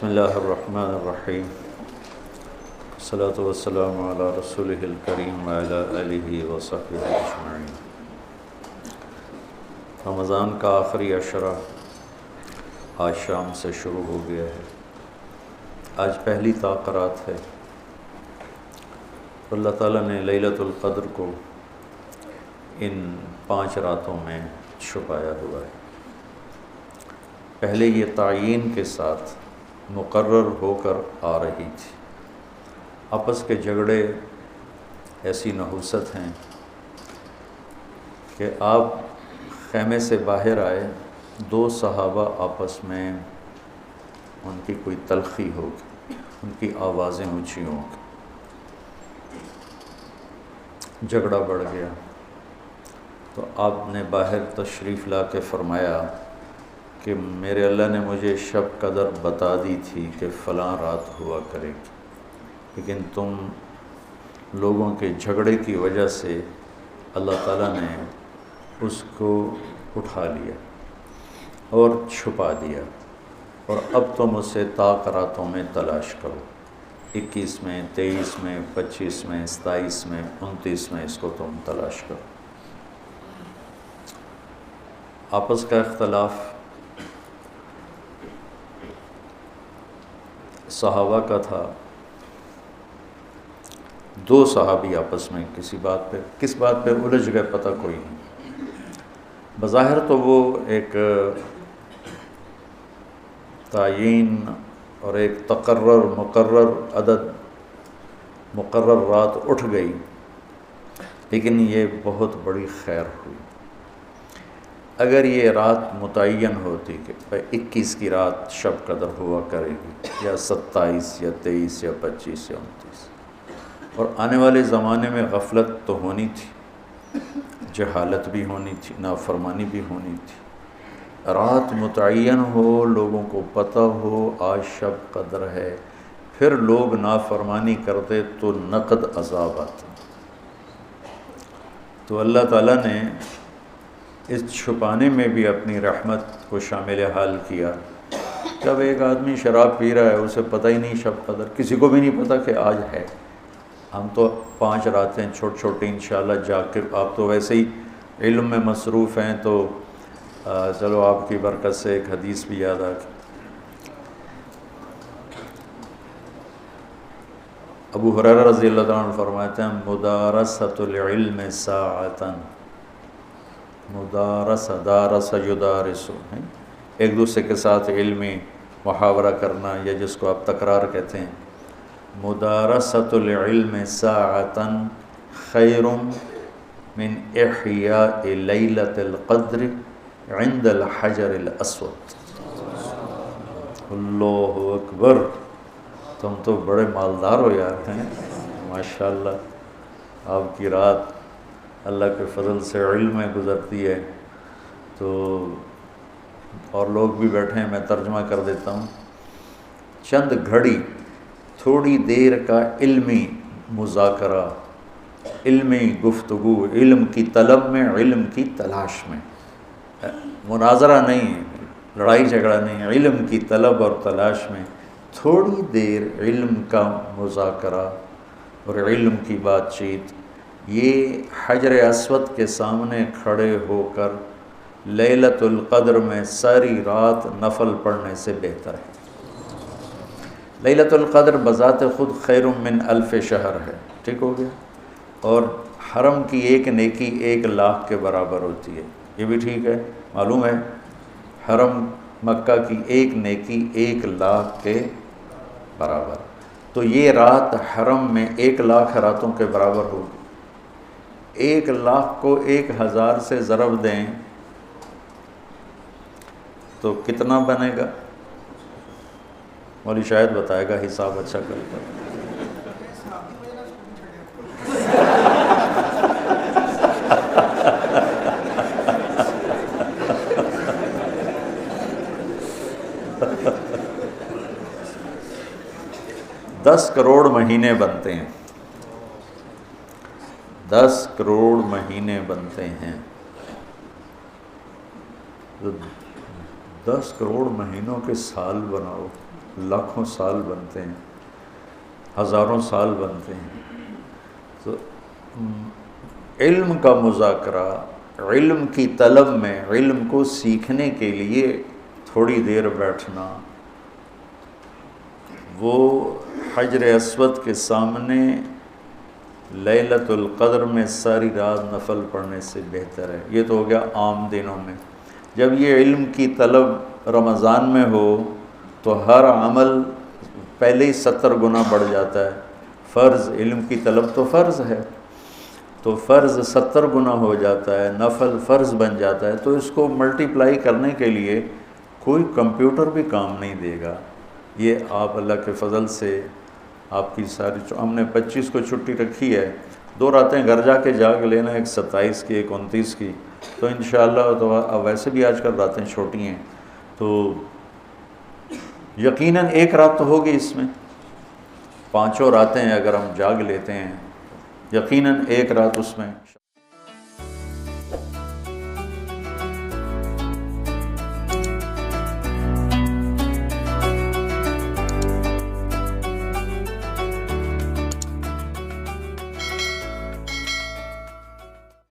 بسم اللہ الرحمن الرحیم والصلاة والسلام علی رسولہ الکریم وعلی آلہ وصحبہ اجمعین۔ رمضان کا آخری عشرہ آج شام سے شروع ہو گیا ہے۔ آج پہلی تاقرات ہے۔ اللہ تعالیٰ نے لیلۃ القدر کو ان 5 راتوں میں چھپایا ہوا ہے۔ پہلے یہ تعیین کے ساتھ مقرر ہو کر آ رہی تھی۔ آپس کے جھگڑے ایسی نحوست ہیں کہ آپ خیمے سے باہر آئے، 2 صحابہ آپس میں ان کی کوئی تلخی ہوگی، ان کی آوازیں اونچی ہوں گی، جھگڑا بڑھ گیا تو آپ نے باہر تشریف لا کے فرمایا کہ میرے اللہ نے مجھے شب قدر بتا دی تھی کہ فلاں رات ہوا کرے گی، لیکن تم لوگوں کے جھگڑے کی وجہ سے اللہ تعالیٰ نے اس کو اٹھا لیا اور چھپا دیا، اور اب تم اسے تاقراتوں میں تلاش کرو، 21 میں، 23 میں، 25 میں، 27 میں، 29 میں اس کو تم تلاش کرو۔ آپس کا اختلاف صحابہ کا تھا۔ 2 صحابی آپس میں کس بات پہ الجھ گئے پتہ کوئی نہیں۔ بظاہر تو وہ ایک تعیین اور ایک مقرر عدد، مقرر رات اٹھ گئی، لیکن یہ بہت بڑی خیر ہوئی۔ اگر یہ رات متعین ہوتی کہ 21 کی رات شب قدر ہوا کرے گی، یا 27 یا 23 یا 25 یا 29، اور آنے والے زمانے میں غفلت تو ہونی تھی، جہالت بھی ہونی تھی، نافرمانی بھی ہونی تھی۔ رات متعین ہو، لوگوں کو پتہ ہو آج شب قدر ہے، پھر لوگ نافرمانی کرتے تو نقد عذاب آتا۔ تو اللہ تعالیٰ نے اس چھپانے میں بھی اپنی رحمت کو شامل حال کیا۔ جب ایک آدمی شراب پی رہا ہے، اسے پتہ ہی نہیں شب قدر، کسی کو بھی نہیں پتہ کہ آج ہے۔ ہم تو 5 راتیں چھوٹی انشاءاللہ جاگ کے، آپ تو ویسے ہی علم میں مصروف ہیں، تو چلو آپ کی برکت سے ایک حدیث بھی یاد آ گئی۔ ابو ہریرہ رضی اللہ عنہ فرماتے ہیں مدارسۃ العلم ساعۃ، دارس یدارس، ایک دوسرے کے ساتھ علمی محاورہ کرنا، یا جس کو آپ تکرار کہتے ہیں، مدارسۃ العلم ساعۃ خیر من احیاء لیلۃ القدر عند الحجر الاسود۔ اللہ اکبر، تم تو بڑے مالدار ہو یار ہیں، ماشاءاللہ۔ آپ کی رات اللہ کے فضل سے علم میں گزرتی ہے، تو اور لوگ بھی بیٹھے ہیں، میں ترجمہ کر دیتا ہوں۔ چند گھڑی، تھوڑی دیر کا علمی مذاکرہ، علمی گفتگو، علم کی طلب میں، علم کی تلاش میں، مناظرہ نہیں، لڑائی جھگڑا نہیں، علم کی طلب اور تلاش میں تھوڑی دیر علم کا مذاکرہ اور علم کی بات چیت، یہ حجر اسود کے سامنے کھڑے ہو کر لیلۃ القدر میں ساری رات نفل پڑھنے سے بہتر ہے۔ لیلۃ القدر بذات خود خیر من الف شہر ہے، ٹھیک ہو گیا، اور حرم کی ایک نیکی 1 لاکھ کے برابر ہوتی ہے، یہ بھی ٹھیک ہے، معلوم ہے، حرم مکہ کی ایک نیکی 1 لاکھ کے برابر، تو یہ رات حرم میں 1 لاکھ راتوں کے برابر ہوگی۔ 1 لاکھ کو 1000 سے ضرب دیں تو کتنا بنے گا؟ مولی شاید بتائے گا، حساب اچھا کرتا ہے۔ دس کروڑ مہینے بنتے ہیں، 10 کروڑ مہینے بنتے ہیں، 10 کروڑ مہینوں کے سال بناؤ، لاکھوں سال بنتے ہیں، ہزاروں سال بنتے ہیں۔ تو علم کا مذاکرہ، علم کی طلب میں، علم کو سیکھنے کے لیے تھوڑی دیر بیٹھنا، وہ حجر اسود کے سامنے لیلۃ القدر میں ساری رات نفل پڑھنے سے بہتر ہے۔ یہ تو ہو گیا عام دنوں میں۔ جب یہ علم کی طلب رمضان میں ہو تو ہر عمل پہلے ہی 70 گنا بڑھ جاتا ہے۔ فرض، علم کی طلب تو فرض ہے، تو فرض 70 گنا ہو جاتا ہے، نفل فرض بن جاتا ہے۔ تو اس کو ملٹیپلائی کرنے کے لیے کوئی کمپیوٹر بھی کام نہیں دے گا۔ یہ آپ اللہ کے فضل سے آپ کی ساری، ہم نے 25 کو چھٹی رکھی ہے، 2 راتیں گھر جا کے جاگ لینا، ایک 27 کی، ایک 29 کی، تو انشاءاللہ تو اب ویسے بھی آج کل راتیں چھوٹی ہیں، تو یقیناً 1 رات تو ہوگی اس میں، 5 راتیں اگر ہم جاگ لیتے ہیں، یقیناً 1 رات اس میں